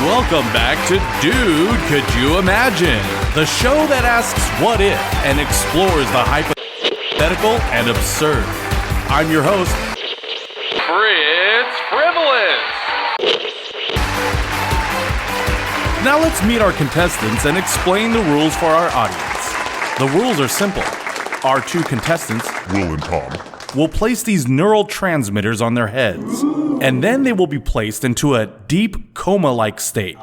Welcome back to Dude, Could You Imagine? The show that asks what if and explores the hypothetical and absurd. I'm your host, Fritz Frivolous. Now let's meet our contestants and explain the rules for our audience. The rules are simple. Our two contestants, Will and Tom, will place these neural transmitters on their heads, and then they will be placed into a deep coma-like state.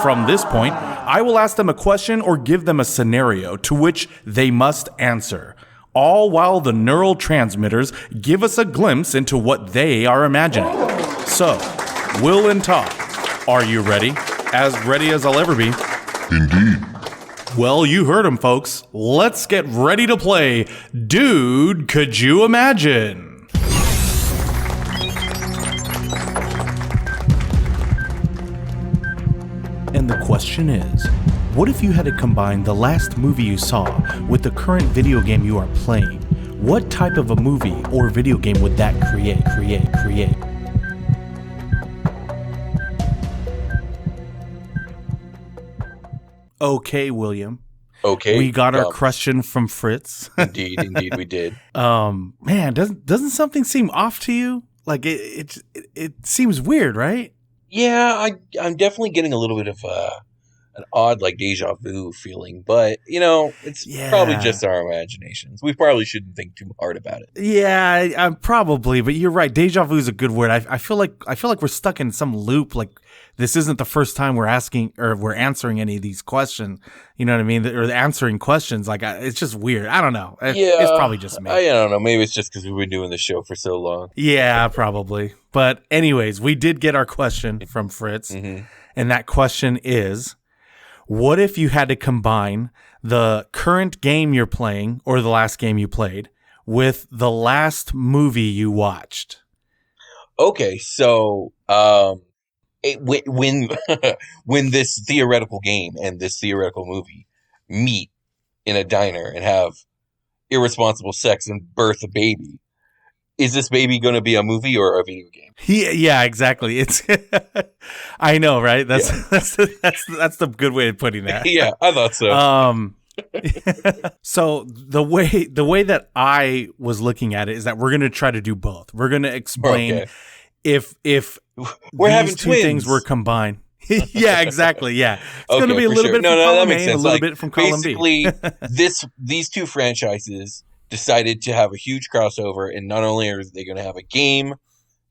From this point, I will ask them a question or give them a scenario to which they must answer, all while the neural transmitters give us a glimpse into what they are imagining. So, Will and Tom, are you ready? As ready as I'll ever be. Indeed. Well, you heard him, folks. Let's get ready to play Dude, Could You Imagine? And the question is, what if you had to combine the last movie you saw with the current video game you are playing? What type of a movie or video game would that create? Okay, William. Okay. We got our question from Fritz. Indeed, we did. Man, doesn't something seem off to you? Like it seems weird, right? Yeah, I'm definitely getting a little bit of an odd, like, deja vu feeling, but it's probably just our imaginations. We probably shouldn't think too hard about it. Yeah, probably, but you're right. Deja vu is a good word. I feel like we're stuck in some loop. Like this isn't the first time we're asking or we're answering any of these questions. You know what I mean? Or answering questions. Like it's just weird. I don't know. It's probably just me. I don't know. Maybe it's just because we've been doing this show for so long. Yeah, probably. But anyways, we did get our question from Fritz, and that question is, what if you had to combine the current game you're playing or the last game you played with the last movie you watched? Okay, so when when this theoretical game and this theoretical movie meet in a diner and have irresponsible sex and birth a baby, is this baby going to be a movie or a video game? Yeah, exactly. It's I know, right? That's the good way of putting that. Yeah, I thought so. So the way that I was looking at it is that we're going to try to do both. We're going to explain if we're these having two twins. Things were combined. Yeah, exactly. Yeah, it's going to be a little bit from that column makes A sense. and a little bit from column B. Basically, these two franchises decided to have a huge crossover, and not only are they going to have a game,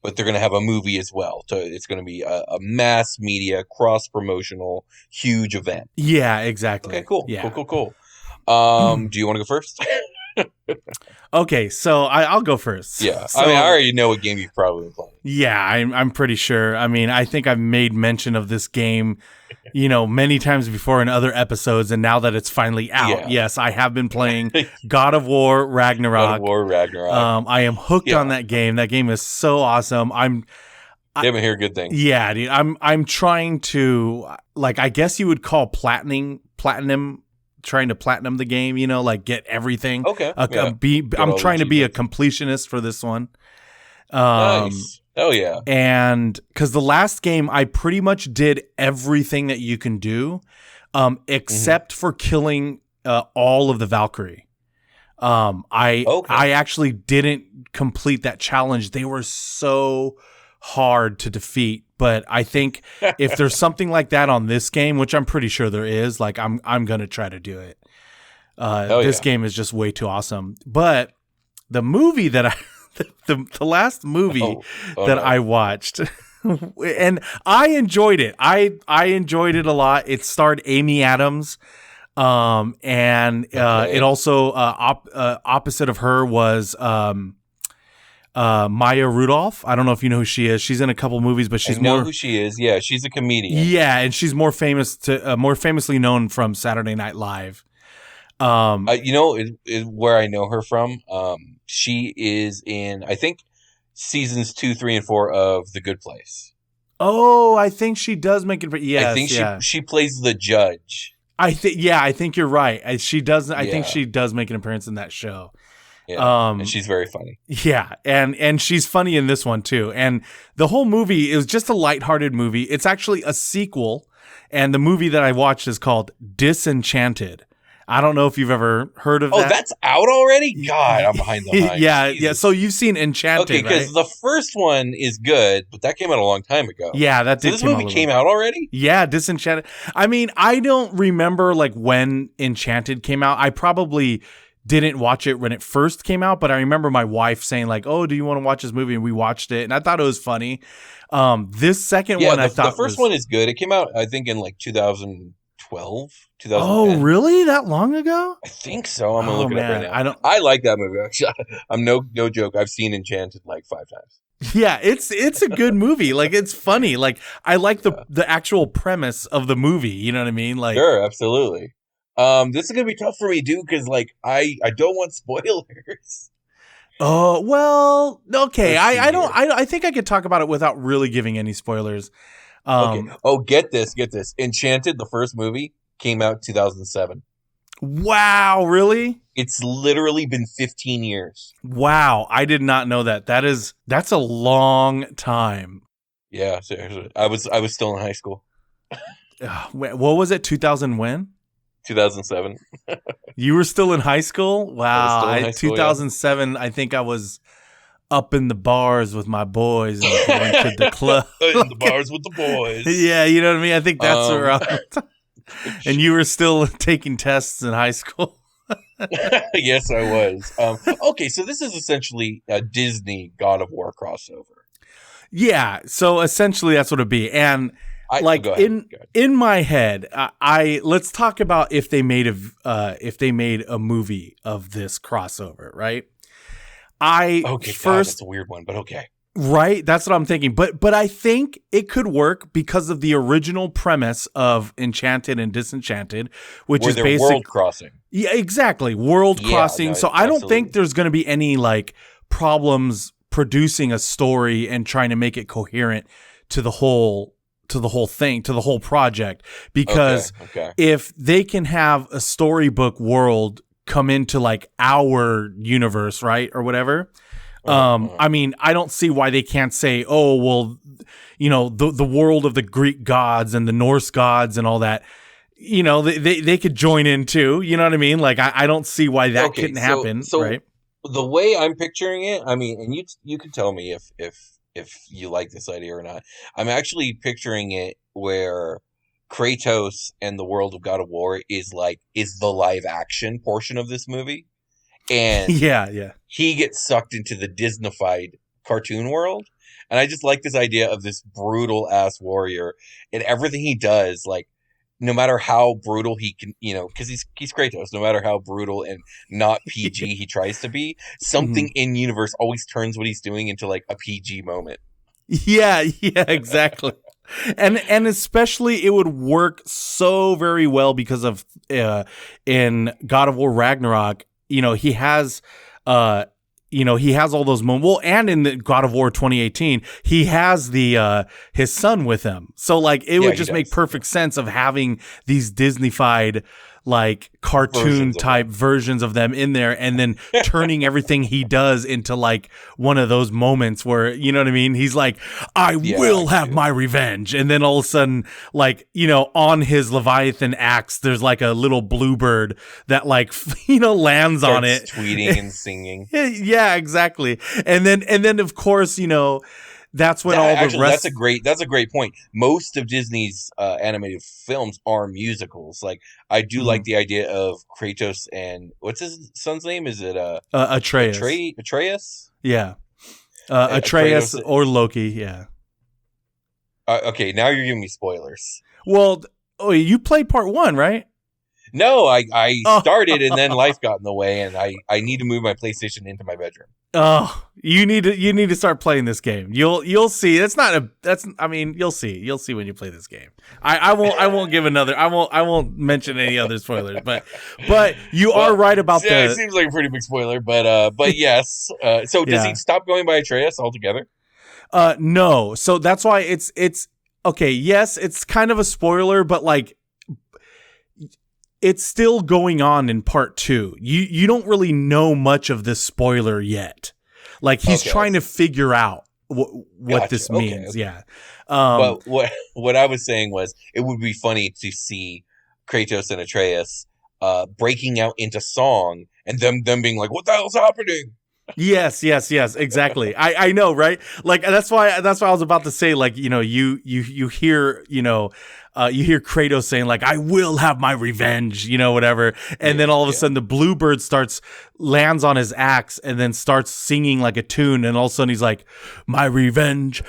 but they're going to have a movie as well. So it's going to be a mass media, cross-promotional, huge event. Yeah, exactly. Okay, cool. Yeah. Cool. Do you want to go first? Okay, so I'll go first. Yeah, so, I already know what game you've probably been playing. Yeah, I'm pretty sure. I mean, I think I've made mention of this game, many times before in other episodes, and now that it's finally out, yes, I have been playing God of War Ragnarok. I am hooked on that game. That game is so awesome. You haven't heard good things. Yeah, dude. I'm trying to, like, I guess you would call platinum. Trying to platinum the game, like get everything. Okay. I'm trying to be a completionist for this one. Nice. Oh yeah. And because the last game, I pretty much did everything that you can do, except for killing all of the Valkyrie. I actually didn't complete that challenge. They were so hard to defeat. But I think if there's something like that on this game, which I'm pretty sure there is, like I'm gonna try to do it. This game is just way too awesome. But the movie that the last movie I watched, and I enjoyed it. I enjoyed it a lot. It starred Amy Adams, and it also opposite of her was Maya Rudolph. I don't know if you know who she is. She's in a couple movies, but she's more who she is. Yeah, she's a comedian. Yeah, and she's more famously known from Saturday Night Live. Where I know her from. She is in, I think, seasons 2, 3, and 4 of The Good Place. Oh, I think she does make it. Yes, I think she plays the judge. I think you're right. She does. I think she does make an appearance in that show. Yeah, and she's very funny. Yeah, and she's funny in this one too. And the whole movie is just a lighthearted movie. It's actually a sequel And the movie that I watched is called Disenchanted. I don't know if you've ever heard of that. Oh, that's out already? God, I'm behind the line. Yeah, Jesus. yeah. So you've seen Enchanted, okay, because right? the first one is good, but that came out a long time ago. Yeah, that did. So this movie came out already? Yeah, Disenchanted. I mean, I don't remember like when Enchanted came out. I probably didn't watch it when it first came out, but I remember my wife saying like, "Oh, do you want to watch this movie?" And we watched it, and I thought it was funny. This second one, I thought the first one is good. It came out, I think, in like 2012, 2010. Oh, really? That long ago? I think so. I'm gonna look it up right now. I like that movie. Actually, I'm no joke. I've seen Enchanted like 5 times. Yeah, it's a good movie. Like, it's funny. Like, I like the actual premise of the movie. You know what I mean? Like, sure, absolutely. This is gonna be tough for me, dude, because like I don't want spoilers. Oh, well, okay. I think I could talk about it without really giving any spoilers. Okay. Oh, get this. Enchanted, the first movie, came out 2007. Wow, really? It's literally been 15 years. Wow, I did not know that. That's a long time. Yeah, seriously. I was still in high school. What was it? 2000 when? 2007. You were still in high school? Wow. I was still in high school, 2007, yeah. I think I was up in the bars with my boys and going to the club. In the bars with the boys. Yeah, you know what I mean? I think that's around. And you were still taking tests in high school. Yes, I was. Okay, so this is essentially a Disney God of War crossover. Yeah, so essentially that's what it'd be. And in my head, let's talk about if they made a movie of this crossover, right? That's a weird one, but okay. Right, that's what I'm thinking. But I think it could work because of the original premise of Enchanted and Disenchanted, which is basically world crossing. Yeah, exactly, world crossing. So I don't think there's going to be any like problems producing a story and trying to make it coherent to the whole thing, to the whole project. Because if they can have a storybook world come into like our universe, right, or whatever. I mean, I don't see why they can't say, oh, well, you know, the world of the Greek gods and the Norse gods and all that, you know, they could join in too. You know what I mean? Like, I don't see why that couldn't happen. So right? The way I'm picturing it, I mean, and you can tell me if you like this idea or not. I'm actually picturing it where Kratos and the world of God of War is the live action portion of this movie. And he gets sucked into the Disneyfied cartoon world. And I just like this idea of this brutal ass warrior and everything he does, like, no matter how brutal he can, you know, because he's Kratos, no matter how brutal and not PG he tries to be, something in universe always turns what he's doing into like a PG moment. Yeah, exactly. And especially it would work so very well because of in God of War Ragnarok, you know, he has all those moments. Well, and in the God of War 2018, he has his son with him. So like it would just make perfect sense of having these Disneyfied like cartoon type versions of them in there and then turning everything he does into like one of those moments where, you know what I mean? He's like, I will have my revenge. And then all of a sudden, like, you know, on his Leviathan axe, there's like a little bluebird that like, you know, lands on it. Tweeting and singing. Yeah, exactly. And then of course, you know, that's when the rest. That's a great point. Most of Disney's animated films are musicals. Like I do like the idea of Kratos and what's his son's name? Is it Atreus? Atreus? Yeah, Atreus or Loki. Yeah. Okay, now you're giving me spoilers. Well, you played part 1, right? No, I started and then life got in the way, and I need to move my PlayStation into my bedroom. Oh, you need to start playing this game. You'll see. You'll see when you play this game. I won't give another. I won't mention any other spoilers. But you are right about that. It seems like a pretty big spoiler, but yes. So does he stop going by Atreus altogether? No. So that's why it's okay. Yes, it's kind of a spoiler, but like. It's still going on in part 2. You don't really know much of this spoiler yet. Like he's trying to figure out what Gotcha. this means. Okay. Yeah. But what I was saying was it would be funny to see Kratos and Atreus breaking out into song and them being like, "What the hell's happening?" Yes, exactly. I know, right? Like that's why I was about to say, like, you hear, you hear Kratos saying like, "I will have my revenge," whatever, and then all of a sudden the bluebird lands on his axe and then starts singing like a tune, and all of a sudden he's like, "My revenge,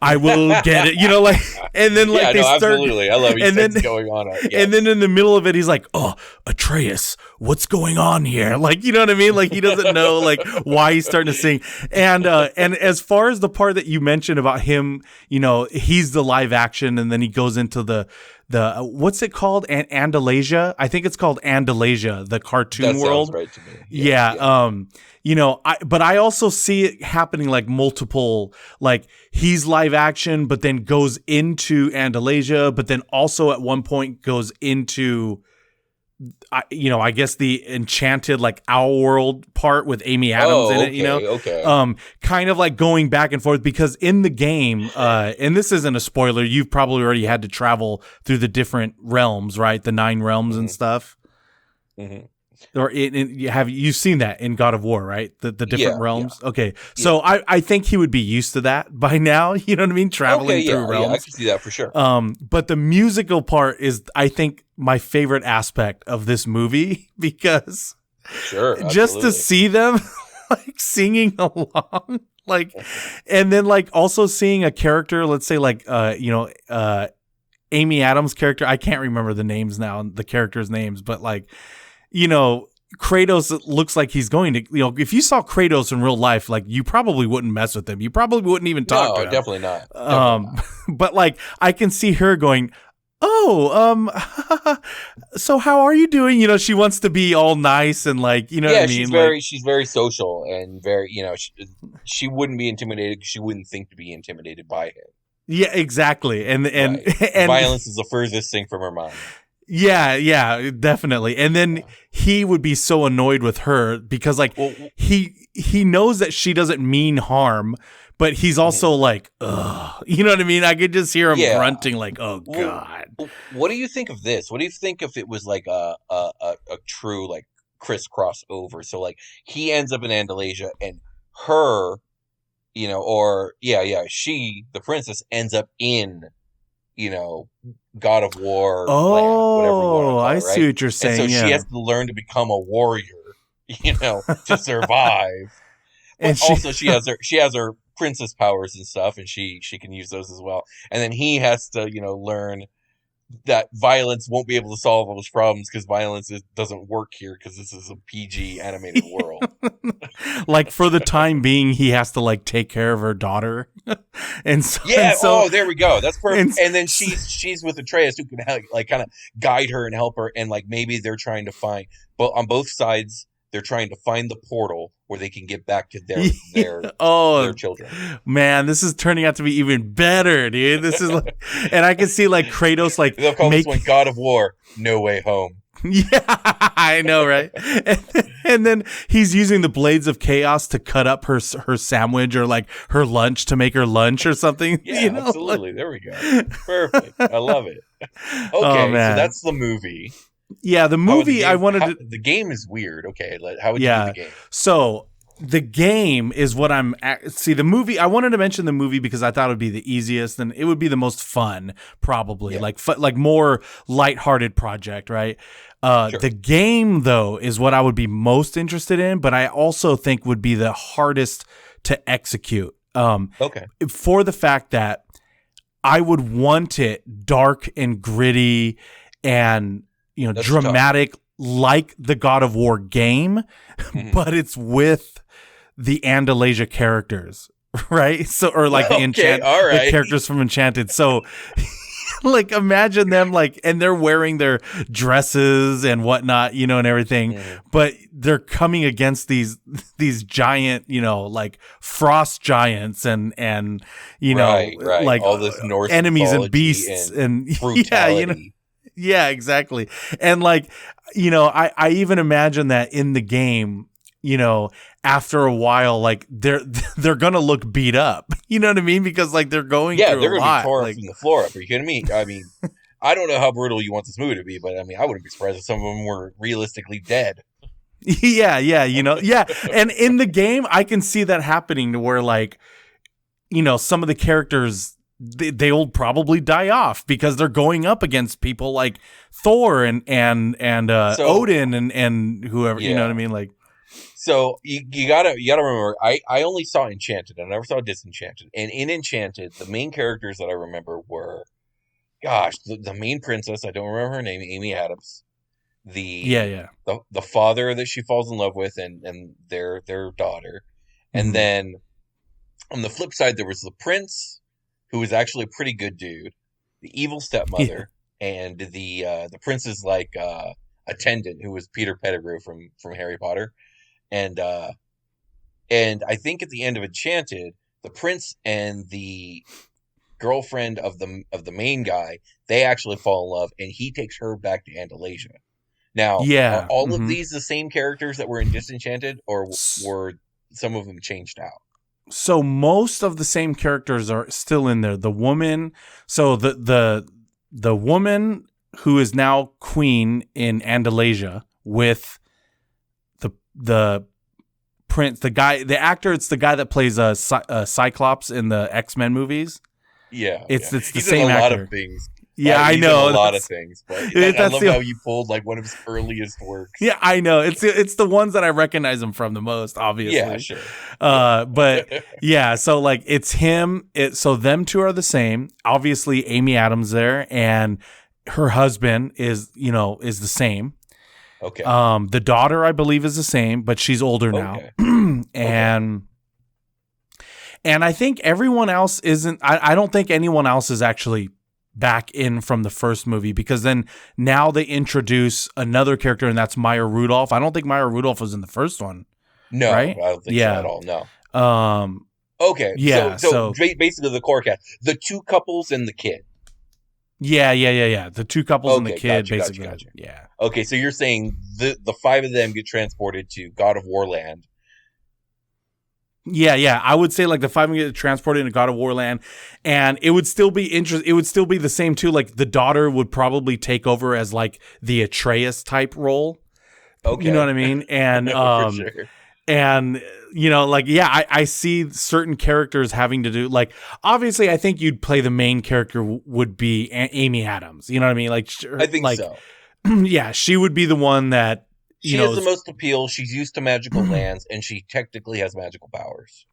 I will get it," like, and then like they start. Absolutely, I love it. And then going on, and then in the middle of it, he's like, "Oh, Atreus, what's going on here?" Like, you know what I mean? Like he doesn't know like why he's starting to sing. And as far as the part that you mentioned about him, he's the live action, and then he goes into the what's it called? Andalasia? I think it's called Andalasia, the cartoon world. Sounds right to me. Yeah. But I also see it happening like multiple, like he's live action, but then goes into Andalasia, but then also at one point goes into, I guess the enchanted like Owl World part with Amy Adams in it, Okay. Kind of like going back and forth, because in the game, and this isn't a spoiler, you've probably already had to travel through the different realms, right? The 9 realms and stuff. Mm-hmm. Or you've seen that in God of War, right? The different realms. Yeah. Okay, so I think he would be used to that by now. You know what I mean? Traveling through realms. Yeah, I can see that for sure. But the musical part is, I think, my favorite aspect of this movie, because just to see them like singing along, like, and then like also seeing a character, let's say like Amy Adams' character. I can't remember the names now, the characters' names, but like, Kratos looks like he's going to, if you saw Kratos in real life, like you probably wouldn't mess with him. You probably wouldn't even talk to him. Definitely not. But like I can see her going, "Oh, so how are you doing?" She wants to be all nice and like, what I mean? She's very social and very, she wouldn't be intimidated because she wouldn't think to be intimidated by him. Yeah, exactly. And violence is the furthest thing from her mind. Yeah, definitely. And then he would be so annoyed with her because like he knows that she doesn't mean harm, but he's also like, ugh. You know what I mean? I could just hear him grunting like, "Oh God." What do you think of this? What do you think if it was like a true like crisscross over? So like he ends up in Andalasia and her, she, the princess, ends up in God of War. Oh, whatever you want to call I it, see what you're saying. And so she has to learn to become a warrior, to survive. And she has her princess powers and stuff, and she can use those as well. And then he has to learn that violence won't be able to solve all those problems because violence doesn't work here because this is a PG animated world. Like for the time being, he has to like take care of her daughter, and so there we go. That's perfect. And then she's with Atreus who can like kind of guide her and help her, and like maybe they're trying to find, but on both sides they're trying to find the portal where they can get back to their children. Man, this is turning out to be even better, dude. This is like, and I can see like Kratos like they'll call this one God of War, No Way Home. Yeah, I know, right? And then he's using the blades of chaos to cut up her sandwich or like her lunch to make her lunch or something. Yeah, absolutely. There we go. Perfect. I love it. Okay, so that's the movie. Yeah, the movie the game is weird. Okay, how would you do the game? So the game is what the movie, I wanted to mention the movie because I thought it would be the easiest and it would be the most fun, probably. Yeah. Like more lighthearted project, right? Sure. The game, though, is what I would be most interested in, but I also think would be the hardest to execute. For the fact that I would want it dark and gritty and that's dramatic, tough. Like the God of War game, but it's with the Andalasia characters, right? So, or like the characters from Enchanted. So, like, imagine them and they're wearing their dresses and whatnot, and everything, but they're coming against these giant, like frost giants and like all this Norse enemies and beasts and brutality. Yeah, exactly. And like, I even imagine that in the game, you know, after a while, like they're gonna look beat up. You know what I mean? Because like they're going through they're a gonna lot. be torn Like, from the floor up. Are you kidding me? I mean, I don't know how brutal you want this movie to be, but I mean, I wouldn't be surprised if some of them were realistically dead. yeah, you know, yeah. And in the game, I can see that happening to where, like, you know, some of the characters they'll probably die off because they're going up against people like Thor and Odin and whoever. You know what I mean? Like, so you gotta remember, I only saw Enchanted. I never saw Disenchanted. And in Enchanted, the main characters that I remember were, gosh, the main princess. I don't remember her name, Amy Adams. The father that she falls in love with, and their daughter. And then on the flip side, there was the prince, who was actually a pretty good dude, the evil stepmother, and the prince's like attendant, who was Peter Pettigrew from Harry Potter. And I think at the end of Enchanted, the prince and the girlfriend of the main guy, they actually fall in love, and he takes her back to Andalasia. Now, are all of these the same characters that were in Disenchanted, or were some of them changed out? So most of the same characters are still in there. The woman, so the woman who is now queen in Andalasia with the prince, the actor, it's the guy that plays Cyclops in the X-Men movies. Yeah, it's the He's same in a actor. lot of things. Yeah, I know a lot of things, but I love how you pulled like one of his earliest works. Yeah, I know. It's the ones that I recognize him from the most, obviously. Yeah, sure. But yeah, so like it's him. So them two are the same. Obviously, Amy Adams there, and her husband is the same. Okay. The daughter, I believe, is the same, but she's older now. And I think everyone else isn't. I don't think anyone else is actually back in from the first movie, because then now they introduce another character, and that's Maya Rudolph. I don't think Maya Rudolph was in the first one. No, right? I don't think so at all. No. Okay. Yeah. So basically, the core cast, the two couples and the kid. Yeah. The two couples and the kid, basically. Gotcha. Yeah. Okay, so you're saying the five of them get transported to God of War land. Yeah. I would say like the five get transported into God of War land, and it would still be It would still be the same too. Like the daughter would probably take over as like the Atreus type role. Okay, you know what I mean? And for sure. And I see certain characters having to do, like, obviously I think you'd play the main character would be Amy Adams. You know what I mean? Like, I think so. Yeah, she would be the one that. She has the most appeal. She's used to magical lands, and she technically has magical powers.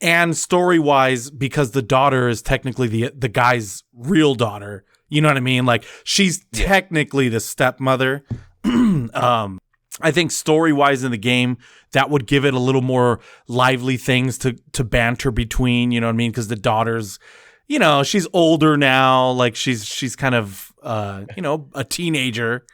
And story-wise, because the daughter is technically the guy's real daughter, you know what I mean? Like, she's technically the stepmother. I think story-wise in the game, that would give it a little more lively things to banter between, you know what I mean? Because the daughter's, she's older now. Like, she's kind of, a teenager.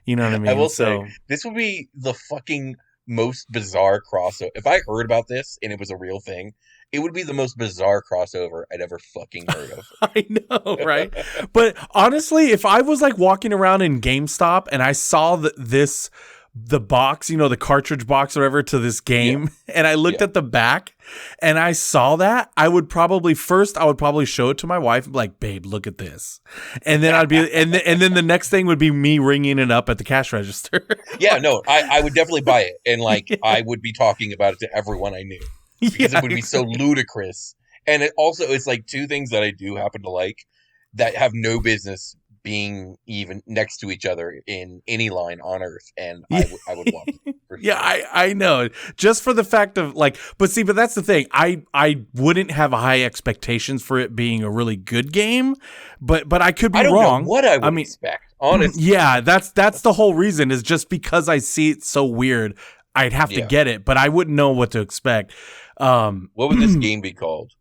You know what I mean? I will say, this would be the fucking most bizarre crossover. If I heard about this and it was a real thing, it would be the most bizarre crossover I'd ever fucking heard of. I know, right? But honestly, if I was like walking around in GameStop and I saw the box, the cartridge box or whatever to this game, and I looked at the back and I saw that, I would probably show it to my wife and be like, babe, look at this. And then I'd be, and then the next thing would be me ringing it up at the cash register. Yeah, no, I would definitely buy it. And I would be talking about it to everyone I knew, because it would be so ludicrous. And it's like two things that I do happen to like that have no business being even next to each other in any line on Earth, and I would want it. For sure. Yeah, I know. Just for the fact of like, but that's the thing. I wouldn't have high expectations for it being a really good game, but I could be wrong. Know what I would expect, honestly. Yeah, that's the whole reason, is just because I see it so weird, I'd have to get it, but I wouldn't know what to expect. What would this game be called?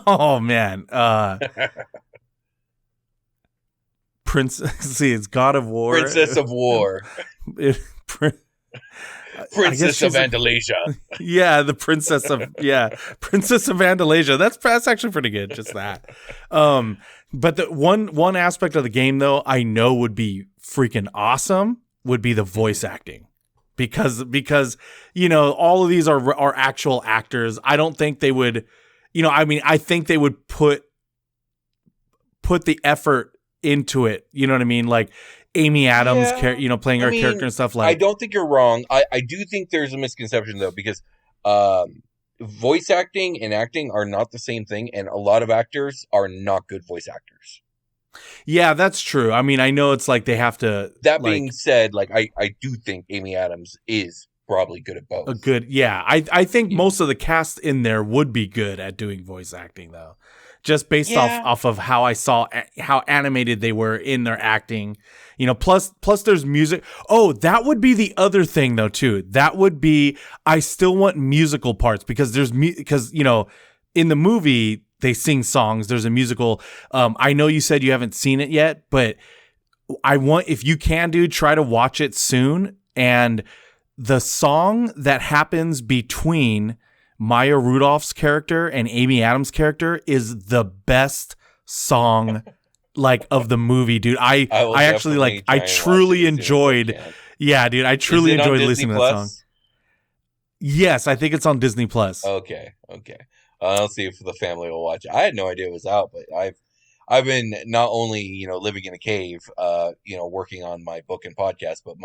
Oh man. It's God of War. Princess of War. Princess of Andalasia. Yeah, the Princess of Andalasia. That's actually pretty good, just that. But the one aspect of the game though I know would be freaking awesome would be the voice acting. because all of these are actual actors. I don't think they would, I think they would put the effort into it. You know what I mean? Like Amy Adams, playing her character and stuff. Like, I don't think you're wrong. I do think there's a misconception though, because voice acting and acting are not the same thing, and a lot of actors are not good voice actors. Yeah, that's true. I mean, I know it's like they have to. That being said, like I do think Amy Adams is probably good at both. I think most of the cast in there would be good at doing voice acting though. Just based off of how I saw how animated they were in their acting, plus there's music. Oh, that would be the other thing though too. That would be, I still want musical parts because in the movie they sing songs. There's a musical. I know you said you haven't seen it yet, but I want, if you can try to watch it soon. And the song that happens between Maya Rudolph's character and Amy Adams' character is the best song of the movie, dude. I actually I truly enjoyed. Yeah, dude, I truly enjoyed listening to that song. Yes, I think it's on Disney Plus. Okay. I'll see if the family will watch it. I had no idea it was out, but I've been not only living in a cave, working on my book and podcast, but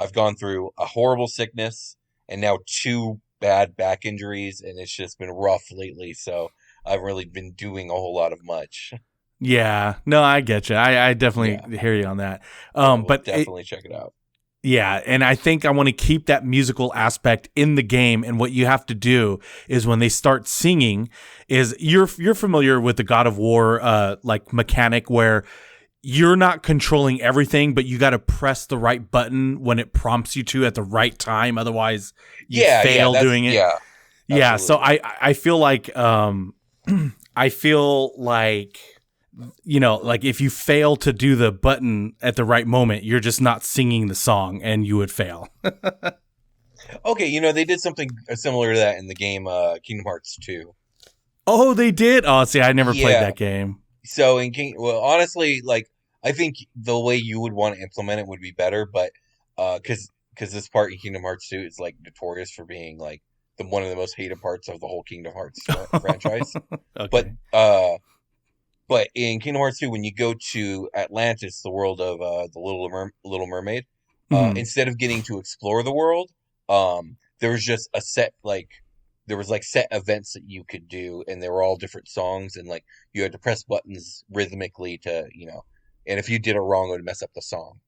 I've gone through a horrible sickness and now 2 bad back injuries, and it's just been rough lately, so I haven't really been doing a whole lot of much. Yeah, no, I get you. I definitely hear you on that. But definitely check it out. Yeah, and I think I want to keep that musical aspect in the game. And what you have to do is when they start singing, is you're familiar with the God of War mechanic where you're not controlling everything, but you got to press the right button when it prompts you to at the right time. Otherwise, you fail doing it. Yeah. So I feel like if you fail to do the button at the right moment, you're just not singing the song, and you would fail. Okay, they did something similar to that in the game Kingdom Hearts 2. Oh, they did? Oh, see, I never played that game. So honestly, I think the way you would want to implement it would be better, but because this part in Kingdom Hearts 2 is notorious for being one of the most hated parts of the whole Kingdom Hearts franchise. Okay. But in Kingdom Hearts 2, when you go to Atlantis, the world of the Little Mermaid, instead of getting to explore the world, there was just a set set events that you could do, and they were all different songs, and you had to press buttons rhythmically to and if you did it wrong, it would mess up the song.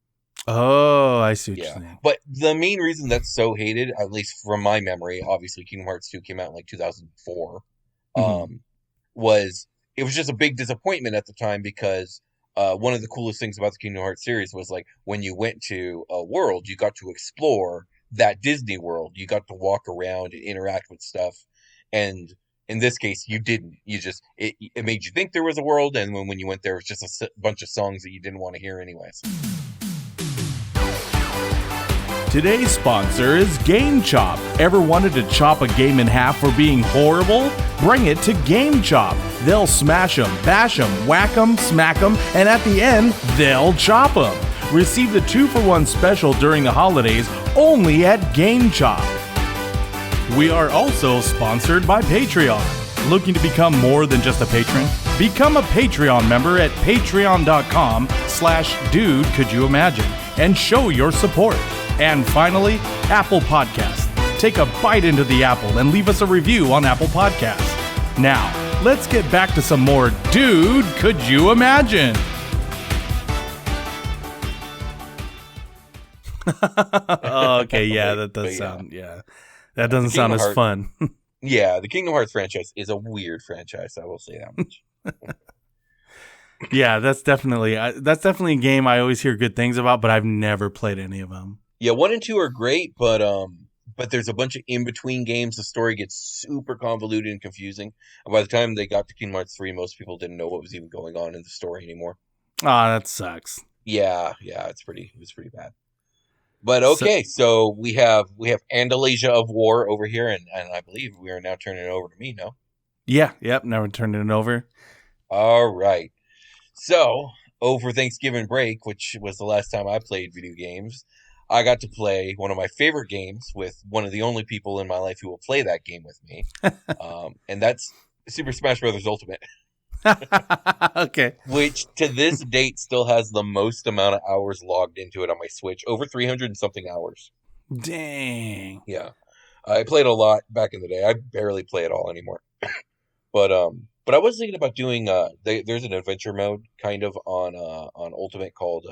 Oh, I see what you're saying. But the main reason that's so hated, at least from my memory, obviously Kingdom Hearts 2 came out in 2004, was it was just a big disappointment at the time, because one of the coolest things about the Kingdom Hearts series was when you went to a world, you got to explore that Disney world. You got to walk around and interact with stuff. And in this case, you didn't. You just, it made you think there was a world, and when you went there, it was just a bunch of songs that you didn't want to hear anyways. Today's sponsor is Game Chop. Ever wanted to chop a game in half for being horrible? Bring it to Game Chop. They'll smash them, bash them, whack them, smack them, and at the end, they'll chop them. Receive the 2-for-1 special during the holidays only at Game Chop. We are also sponsored by Patreon. Looking to become more than just a patron? Become a Patreon member at patreon.com/dude-could-you-imagine and show your support. And finally, Apple Podcasts. Take a bite into the apple and leave us a review on Apple Podcasts. Now, let's get back to some more Dude, Could You Imagine? Okay, yeah, that does sound, that doesn't sound as fun. Yeah, the Kingdom Hearts franchise is a weird franchise, I will say that much. Yeah, that's definitely a game I always hear good things about, but I've never played any of them. Yeah, 1 and 2 are great, but there's a bunch of in-between games. The story gets super convoluted and confusing. And by the time they got to Kingdom Hearts 3, most people didn't know what was even going on in the story anymore. Ah, that sucks. Yeah, it was pretty bad. But okay, so we have Andalasia of War over here, and I believe we are now turning it over to me, no? Yeah, now we're turning it over. All right. So, over Thanksgiving break, which was the last time I played video games, I got to play one of my favorite games with one of the only people in my life who will play that game with me, and that's Super Smash Bros. Ultimate. Okay. Which to this date still has the most amount of hours logged into it on my Switch, over 300 and something hours. Dang. Yeah, I played a lot back in the day. I barely play it all anymore. But I was thinking about doing there's an adventure mode kind of on Ultimate called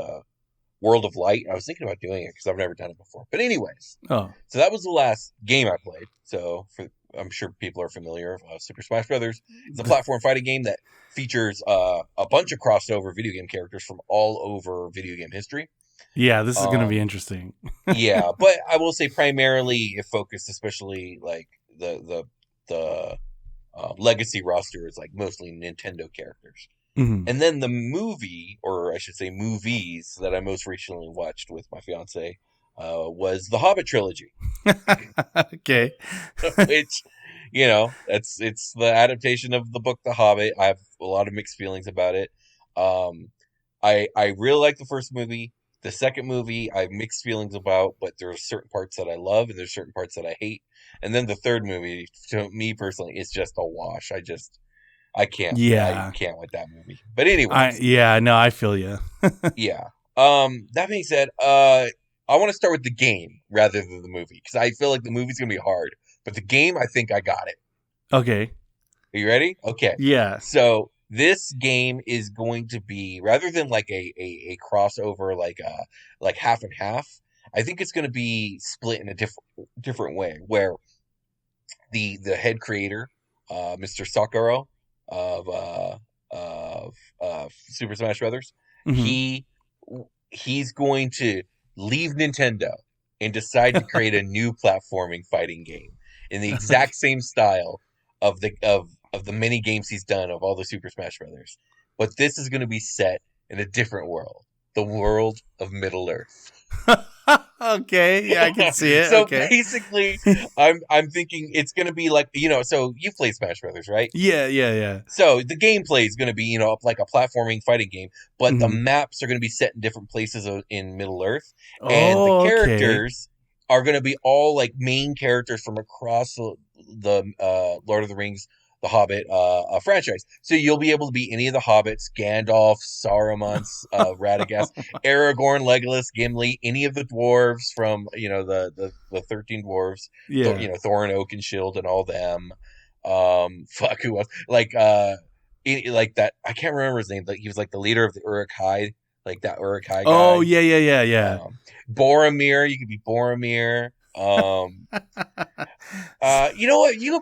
World of Light. I was thinking about doing it because I've never done it before. But anyways, so that was the last game I played. So I'm sure people are familiar with Super Smash Brothers. It's a platform fighting game that features a bunch of crossover video game characters from all over video game history. Yeah, this is going to be interesting. Yeah, but I will say primarily it focused, especially like the legacy roster is like mostly Nintendo characters. Mm-hmm. And then the movie, or I should say movies, that I most recently watched with my fiance was the Hobbit trilogy. Okay. Which, it's the adaptation of the book The Hobbit. I have a lot of mixed feelings about it. I really like the first movie. The second movie, I have mixed feelings about, but there are certain parts that I love and there's certain parts that I hate. And then the third movie, to me personally, is just a wash. I can't. Yeah. I can't with that movie. But anyway. I feel you. Yeah. That being said, I want to start with the game rather than the movie because I feel like the movie's gonna be hard, but the game, I think I got it. Okay. Are you ready? Okay. Yeah. So this game is going to be, rather than like a crossover, like half and half. I think it's going to be split in a different way, where the head creator, Mr. Sakura of Super Smash Brothers, he's going to leave Nintendo and decide to create a new platforming fighting game in the exact same style of the many games he's done of all the Super Smash Brothers. But this is going to be set in a different world, the world of Middle Earth. Okay, yeah, I can see it. So okay. basically, I'm thinking it's going to be like, so you play Smash Brothers, right? Yeah. So the gameplay is going to be, like a platforming fighting game, but the maps are going to be set in different places in Middle Earth, and the characters are going to be all like main characters from across the Lord of the Rings, the Hobbit franchise. So you'll be able to be any of the Hobbits: Gandalf, Saruman, Radagast, Aragorn, Legolas, Gimli, any of the dwarves from the 13 dwarves. Yeah. Thorin, Oakenshield, and all them. Fuck, who else? Like that. I can't remember his name. Like he was like the leader of the Uruk-hai, like that Uruk-hai guy. Oh yeah. Boromir. You could be Boromir. You know what? You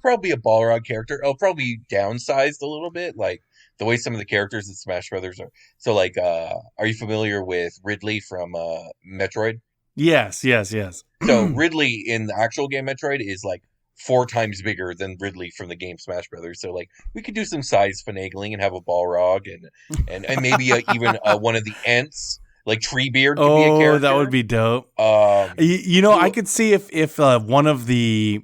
probably be a Balrog character. It'll probably be downsized a little bit, like the way some of the characters in Smash Brothers are. So, like, are you familiar with Ridley from Metroid? Yes. So Ridley in the actual game Metroid is like 4 times bigger than Ridley from the game Smash Brothers. So, like, we could do some size finagling and have a Balrog and maybe even one of the Ents. Like Treebeard could be a character. That would be dope. I could see if one of the,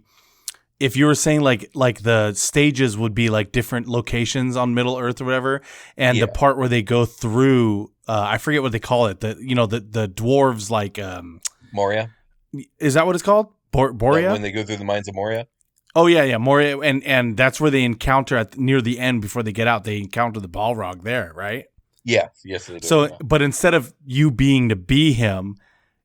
if you were saying like the stages would be like different locations on Middle Earth or whatever, and the part where they go through, I forget what they call it. The dwarves like Moria. Is that what it's called? Borea? When they go through the mines of Moria. Oh yeah, Moria, and that's where they encounter near the end before they get out. They encounter the Balrog there, right? Yeah, yes, they do. So, but instead of you being to be him,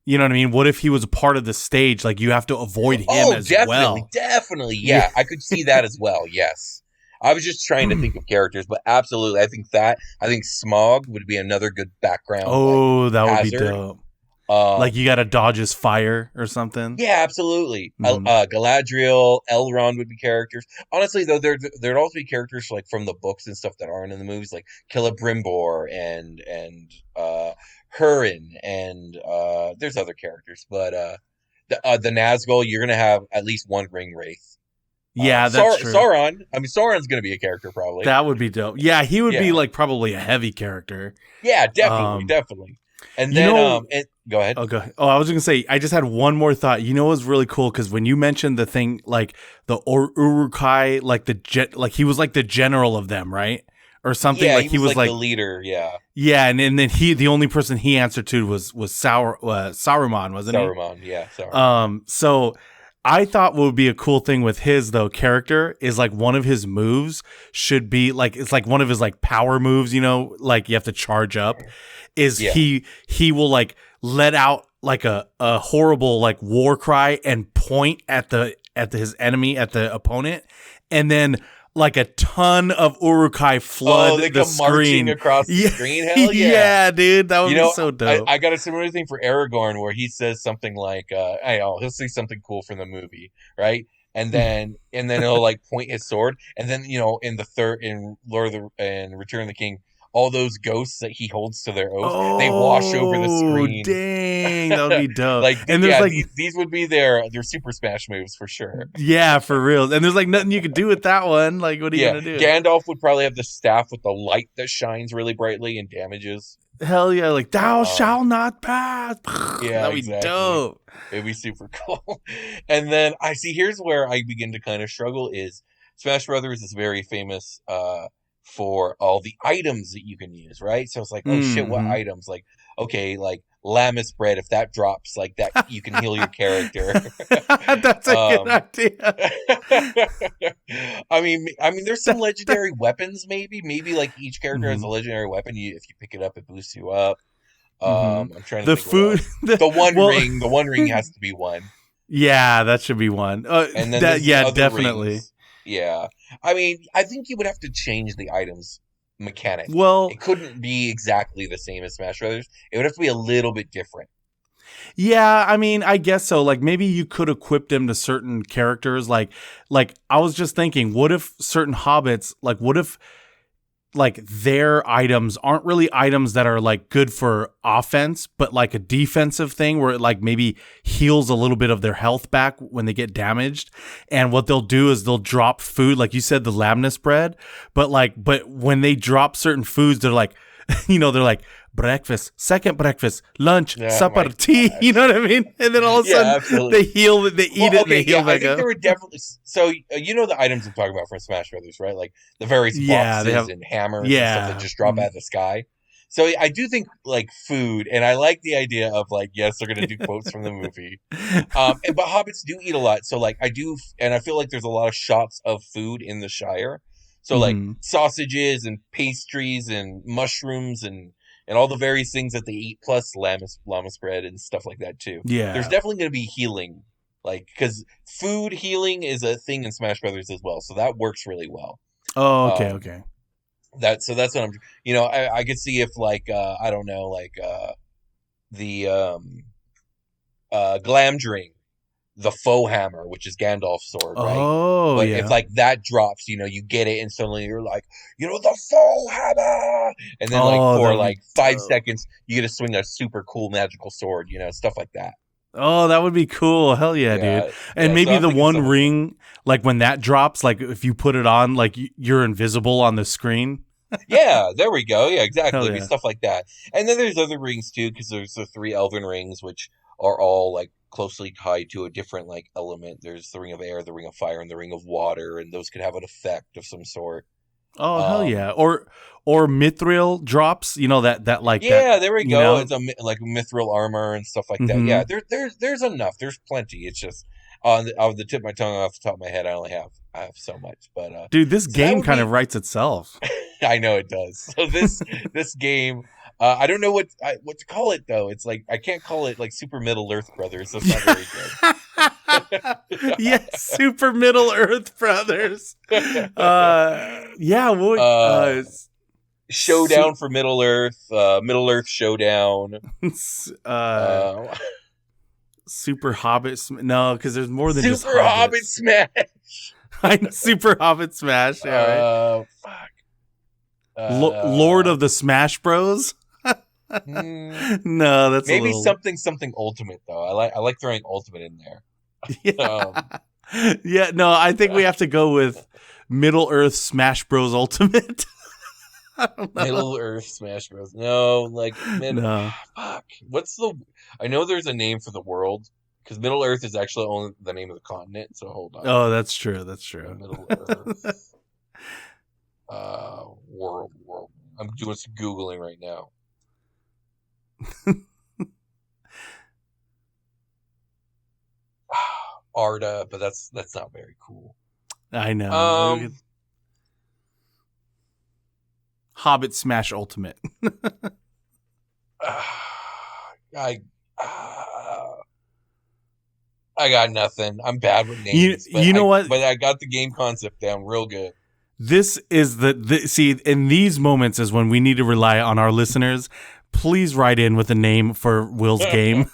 you know what I mean? What if he was a part of the stage? Like you have to avoid him as well. Definitely. Yeah, I could see that as well. Yes. I was just trying to think of characters, but absolutely. I think Smog would be another good background. Oh, that would be dope. Like you got to dodge his fire or something. Yeah, absolutely. Galadriel, Elrond would be characters. Honestly, though, there'd also be characters like from the books and stuff that aren't in the movies, like Celebrimbor and Hurin, and there's other characters, but the Nazgul, you're gonna have at least one ring wraith. Yeah, that's true. Sauron. I mean, Sauron's gonna be a character probably. That would be dope. Yeah, he would be like probably a heavy character. Yeah, definitely. And then, go ahead. Oh, go ahead. Oh, I was going to say, I just had one more thought. You know, it was really cool because when you mentioned the thing, like the Uruk-hai, like he was like the general of them, right? or something. Yeah, like he was like the leader. Yeah. Yeah, and then the only person he answered to was Saruman, wasn't he? Saruman, yeah. Saruman. So I thought what would be a cool thing with his though character is like one of his moves should be like, it's like one of his like power moves, you know, like you have to charge up. Is he will like let out like a horrible like war cry and point at his enemy, at the opponent, and then like a ton of Urukai flood the screen. Marching across the screen. Hell yeah. Yeah, dude, that would be so dope. I got a similar thing for Aragorn where he says something like, he'll say something cool from the movie, right? And then he'll like point his sword, and then in Return of the King, all those ghosts that he holds to their oath, they wash over the screen. Dang, that would be dope. And there's these would be their Super Smash moves for sure. Yeah, for real. And there's like nothing you could do with that one. Like, what are you gonna do? Gandalf would probably have the staff with the light that shines really brightly and damages. Hell yeah, like thou shalt not pass. Yeah, that'd be dope. It'd be super cool. And then here's where I begin to kind of struggle is Smash Brothers is very famous for all the items that you can use, right? So it's like, oh shit, what items? Like, okay, like Lamis bread, if that drops, like that, you can heal your character. That's a good idea. I mean, there's some legendary weapons. Maybe like each character has a legendary weapon. If you pick it up, it boosts you up. I'm trying to think the one ring has to be one. Yeah, that should be one. And then definitely. Rings. Yeah, I mean, I think you would have to change the items mechanic. Well, it couldn't be exactly the same as Smash Brothers. It would have to be a little bit different. Yeah, I mean, I guess so. Like maybe you could equip them to certain characters. Like I was just thinking, what if certain hobbits, like what if like their items aren't really items that are like good for offense, but like a defensive thing where it like maybe heals a little bit of their health back when they get damaged. And what they'll do is they'll drop food, like you said, the Lamnis bread, but when they drop certain foods, they're like, they're like breakfast, second breakfast, lunch, supper, tea. You know what I mean? And then all of a sudden absolutely. They heal, they eat it, and they heal back up. I think there were definitely the items I'm talking about from Smash Brothers, right? Like the various boxes and hammers and stuff that just drop out of the sky. So I do think like food, and I like the idea of like, yes, they're gonna do quotes from the movie. But hobbits do eat a lot, so like I feel like there's a lot of shots of food in the Shire. So like sausages and pastries and mushrooms and all the various things that they eat, plus llamas bread and stuff like that too. Yeah, there's definitely going to be healing, like because food healing is a thing in Smash Brothers as well, so that works really well. Oh, okay. That's what I'm. I could see if like I don't know, like the Glamdring, the faux hammer, which is Gandalf's sword, right? Oh, but yeah. if like that drops, you get it, and suddenly you're like, the faux hammer, and then for like 5 seconds, you get to swing a super cool magical sword, stuff like that. Oh, that would be cool. Hell yeah, dude. And maybe the one ring, like when that drops, like if you put it on, like you're invisible on the screen. Yeah, there we go. Yeah, exactly. It'd be stuff like that. And then there's other rings too, because there's the 3 elven rings, which are all like closely tied to a different like element. There's the ring of air, the ring of fire, and the ring of water, and those could have an effect of some sort. Oh, hell yeah. Or mithril drops, that like there we go. It's like mithril armor and stuff like that. Yeah, there's enough. There's plenty. It's just on the tip of my tongue, off the top of my head, I have so much. But dude, this game kind of writes itself. I know it does. So this game, I don't know what to call it though. It's like I can't call it like Super Middle Earth Brothers. That's not very good. Yes, Super Middle Earth Brothers. Showdown for Middle Earth. Middle Earth Showdown. Super Hobbit. No, because there's more than just Super Hobbit Smash. Super Hobbit Smash. Yeah, right. Fuck. Lord of the Smash Bros. No, that's maybe something ultimate though. I like throwing ultimate in there. Yeah, no, I think we have to go with Middle Earth Smash Bros. Ultimate. Middle Earth Smash Bros. No, like no. Fuck. I know there's a name for the world because Middle Earth is actually only the name of the continent. So hold on. Oh, that's true. Middle Earth. World. I'm doing some Googling right now. Arda, but that's not very cool. I know. Hobbit Smash Ultimate. I got nothing. I'm bad with names. You know what? But I got the game concept down real good. This is see, in these moments is when we need to rely on our listeners. Please write in with a name for Will's game.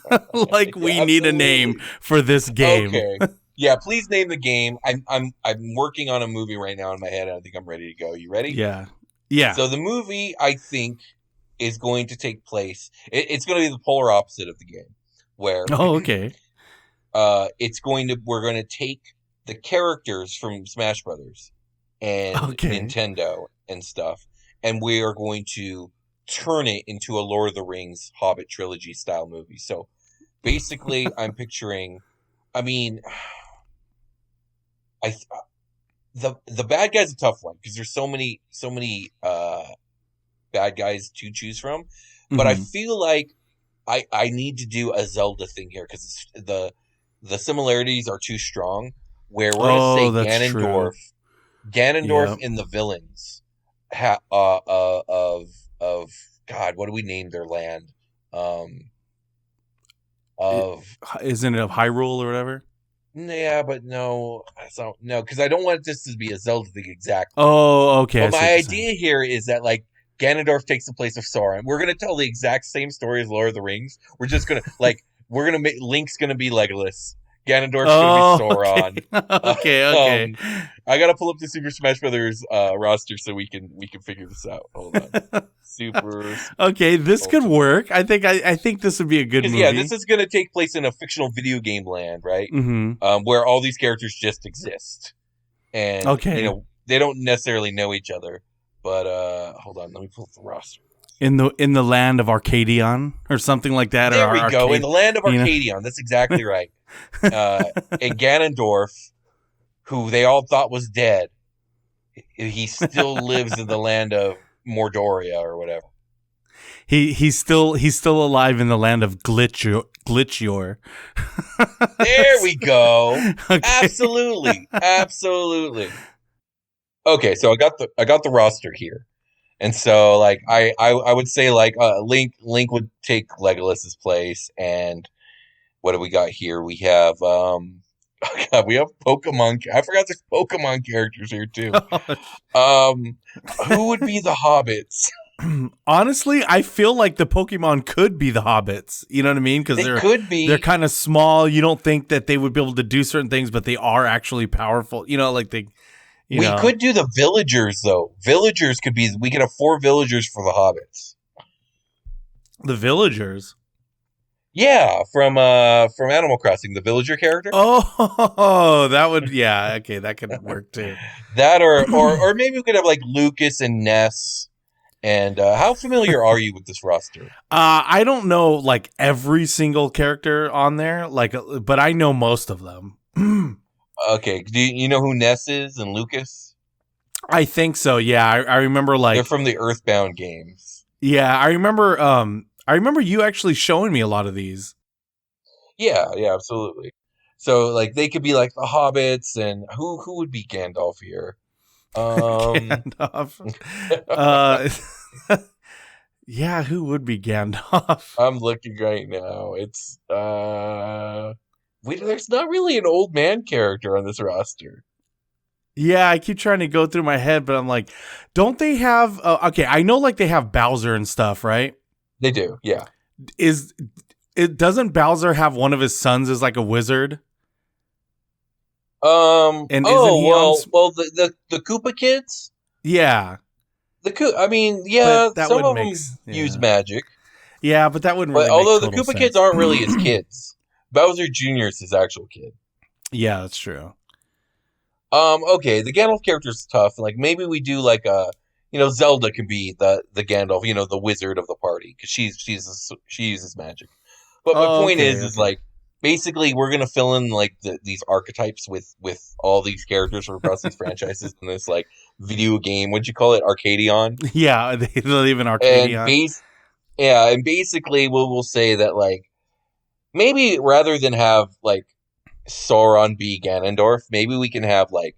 We need a name for this game. Okay. Yeah, please name the game. I'm working on a movie right now in my head, and I think I'm ready to go. You ready? Yeah. Yeah. So the movie, I think, is going to take place. It's going to be the polar opposite of the game, where okay. We're going to take the characters from Smash Brothers and Nintendo and stuff, and we are going to turn it into a Lord of the Rings Hobbit trilogy style movie. So basically, I'm picturing. I mean, the bad guy's a tough one because there's so many bad guys to choose from, but I feel like I need to do a Zelda thing here because the similarities are too strong. Where we're going to say Ganondorf in the villains of God, what do we name their land? Isn't it of Hyrule or whatever? Yeah, but no, because I don't want this to be a Zelda thing exactly. Oh, okay. But my idea here is that Ganondorf takes the place of Sauron. We're gonna tell the exact same story as Lord of the Rings. We're just gonna make Link's gonna be Legolas. Ganondorf's gonna be Sauron. Okay. I gotta pull up the Super Smash Brothers roster so we can figure this out. Hold on. Okay, this could work. I think this would be a good movie. Yeah, this is gonna take place in a fictional video game land, right? Mm-hmm. Where all these characters just exist, and they don't necessarily know each other. But hold on, let me pull up the roster. In the land of Arcadion or something like that. There we go. In the land of Arcadion. That's exactly right. And Ganondorf, who they all thought was dead, he still lives in the land of Mordoria or whatever. He's still alive in the land of Glitchior. There we go. Okay. Absolutely. Okay, so I got the roster here. And so I would say Link would take Legolas's place, and what do we got here? We have we have Pokemon. I forgot there's Pokemon characters here too. Who would be the Hobbits? Honestly, I feel like the Pokemon could be the Hobbits. You know what I mean? Because they're kind of small. You don't think that they would be able to do certain things, but they are actually powerful. We could do the villagers though. Villagers could be. We could have 4 villagers for the Hobbits. The villagers. Yeah, from Animal Crossing, the villager character. Oh, that would okay, that could work too. That or maybe we could have Lucas and Ness. And how familiar are you with this roster? I don't know every single character on there, but I know most of them. Okay, do you know who Ness is and Lucas? I think so. Yeah, I remember they're from the Earthbound games. Yeah, I remember. I remember you actually showing me a lot of these. Yeah, absolutely. So they could be the Hobbits, and who would be Gandalf here? Gandalf. Yeah, who would be Gandalf? I'm looking right now. It's there's not really an old man character on this roster. Yeah, I keep trying to go through my head, but I'm like, don't they have? Okay, I know they have Bowser and stuff, right? They do, yeah. Doesn't Bowser have one of his sons as a wizard? And the Koopa kids? Yeah. Some of them use magic. Yeah, but that wouldn't really although make the Koopa sense. kids aren't really his kids. Bowser Jr. is his actual kid. Yeah, that's true. Okay, the Gandalf character is tough. Maybe we do Zelda could be the Gandalf, the wizard of the party, because she uses magic. But my point is basically we're gonna fill in like these archetypes with all these characters from across these franchises in this like video game. What'd you call it? Arcadion. Yeah, they live in And Arcadia. and basically we'll say that like maybe rather than have like Sauron be Ganondorf, maybe we can have like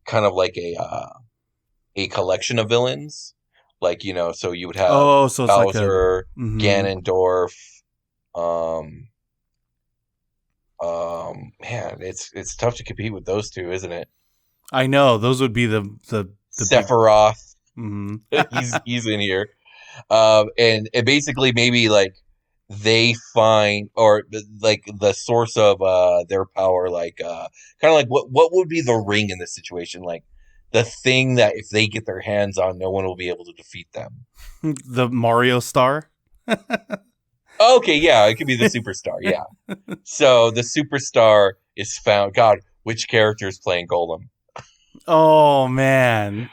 kind of like a collection of villains, like so you would have Oh, so it's like a Bowser, mm-hmm. Ganondorf. Um, man, it's tough to compete with those two, isn't it? I know those would be the big. Sephiroth, Mm-hmm. he's in here, and basically maybe like they find or like the source of their power, like kind of like what would be the ring in this situation, like the thing that if they get their hands on, no one will be able to defeat them. The Mario star. Okay, yeah, it could be the superstar. Yeah, so the superstar is found. God, which character is playing Golem? Oh man,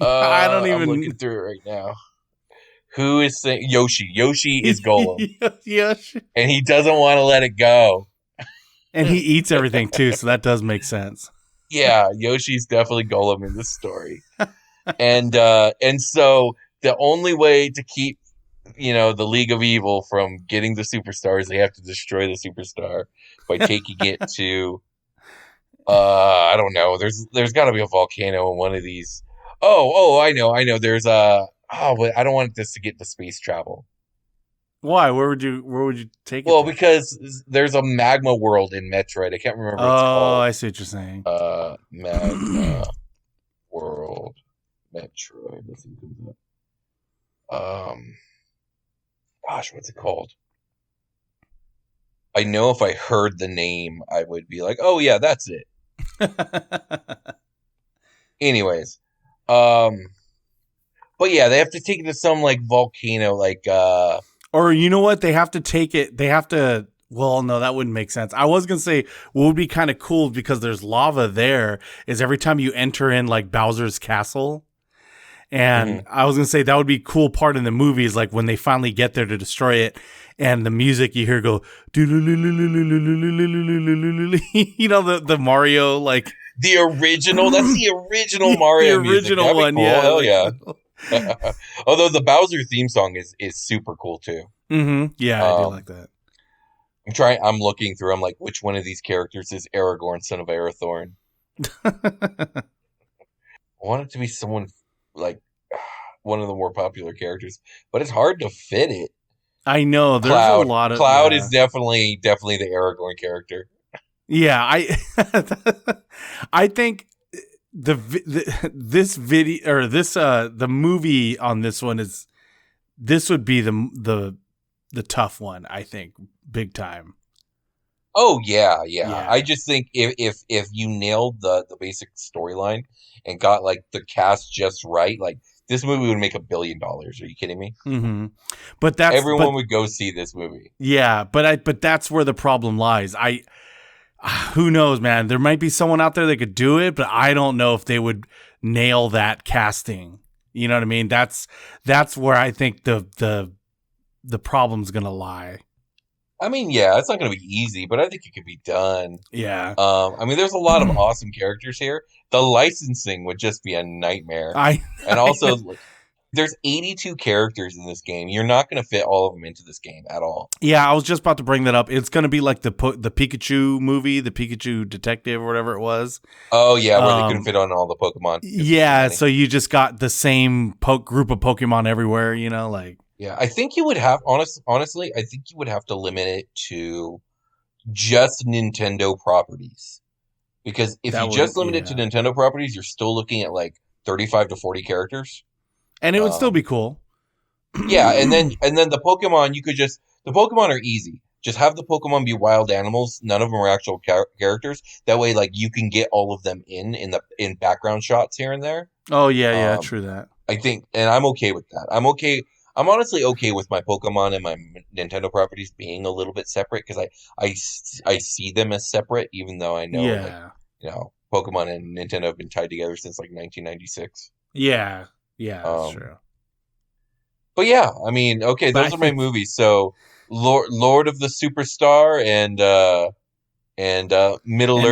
I don't I'm even. looking through it right now. Who is saying Yoshi? Yoshi is Golem, Yes, and he doesn't want to let it go. and he eats everything too, so that does make sense. Yeah, Yoshi's definitely Golem in this story, and so the only way to keep the League of Evil from getting the superstar is they have to destroy the superstar by taking it to I don't know. There's got to be a volcano in one of these. Oh, I know. There's but I don't want this to get to space travel. Why? Where would you take it Well, to? because there's a magma world in Metroid. I can't remember what it's Oh, called. I see what you're saying. Magma World Metroid. Let's see what comes up. Gosh, what's it called? I know if I heard the name, I would be like, oh yeah, that's it. Anyways, but yeah, they have to take it to some like volcano, like or you know what? They have to take it. They have to. Well, no, that wouldn't make sense. I was gonna say what would be kind of cool because there's lava there. Is every time you enter in like Bowser's castle, and I was gonna say that would be a cool part in the movies, like when they finally get there to destroy it, and the music you hear go, the Mario like the original. That's the original Mario the original music. That'd be one, cool. yeah, Hell like, yeah. Although the Bowser theme song is super cool too. Yeah, I do like that. I'm looking through. I'm like, which one of these characters is Aragorn, son of Arathorn? I want it to be someone like one of the more popular characters, but it's hard to fit it. I know there's a lot of Cloud is definitely the Aragorn character. Yeah, I think this video or this the movie on this one would be the tough one, I think, big time. Oh yeah. I just think if you nailed the basic storyline and got like the cast just right, like this movie would make $1 billion. Are you kidding me? Mm-hmm. But everyone would go see this movie. Yeah, but that's where the problem lies. Who knows, man? There might be someone out there that could do it, but I don't know if they would nail that casting. You know what I mean? That's where I think the problem's gonna lie. I mean, yeah, it's not going to be easy, but I think it could be done. Yeah. I mean, there's a lot of awesome characters here. The licensing would just be a nightmare. And also, there's 82 characters in this game. You're not going to fit all of them into this game at all. Yeah, I was just about to bring that up. It's going to be like the Pikachu movie, the Pikachu Detective or whatever it was. Oh, yeah, where they couldn't fit on all the Pokemon. Yeah, so you just got the same group of Pokemon everywhere, like. Yeah, I think you would have, honestly, I think you would have to limit it to just Nintendo properties. Because if you just limit it to Nintendo properties, you're still looking at like 35 to 40 characters. And it would still be cool. Yeah, and then the Pokemon, the Pokemon are easy. Just have the Pokemon be wild animals. None of them are actual characters. That way, like, you can get all of them in background shots here and there. Oh, yeah, true that. I think, and I'm okay with that. I'm honestly okay with my Pokemon and my Nintendo properties being a little bit separate because I see them as separate, even though I know, Pokemon and Nintendo have been tied together since like 1996. Yeah, that's true. But yeah, I mean, okay, those are my movies. So Lord of the Superstar and Middle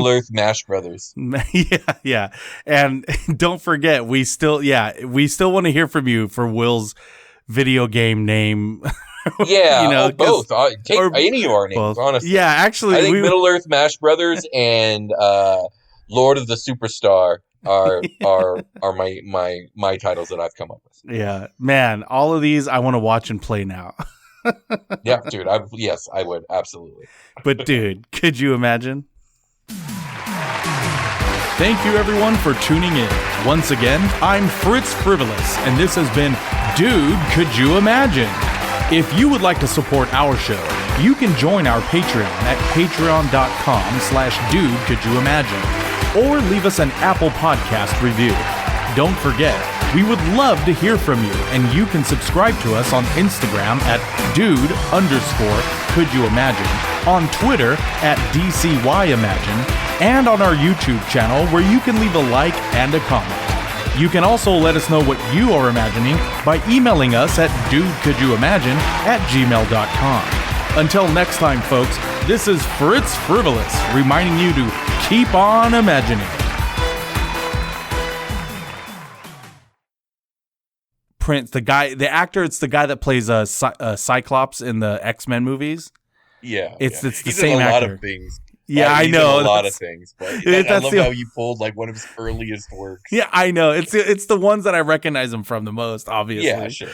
Earth Mash Brothers. Yeah. And don't forget, we still want to hear from you for Will's video game name. Yeah, both. Take any of our names, both. Honestly. Yeah, actually, I think Middle Earth Mash Brothers and Lord of the Superstar are my titles that I've come up with. Yeah, man, all of these I want to watch and play now. Yeah, dude. Yes, I would absolutely. But dude, could you imagine? Thank you everyone for tuning in. Once again, I'm Fritz Frivolous, and this has been Dude, Could You Imagine? If you would like to support our show, you can join our Patreon at patreon.com/dudecouldyoumagine, or leave us an Apple Podcast review. Don't forget, we would love to hear from you, and you can subscribe to us on Instagram at dude_couldyoumagine, on Twitter at DCYimagine, and on our YouTube channel where you can leave a like and a comment. You can also let us know what you are imagining by emailing us at dudecouldyoumagine@gmail.com. Until next time, folks, this is Fritz Frivolous reminding you to keep on imagining. Prince, the actor, it's the guy that plays Cyclops in the X-Men movies. Yeah, it's the He's same in a actor. lot of things. Yeah, I know. A lot of things. But I love how you pulled like one of his earliest works. Yeah, I know. It's the ones that I recognize him from the most, obviously. Yeah, sure.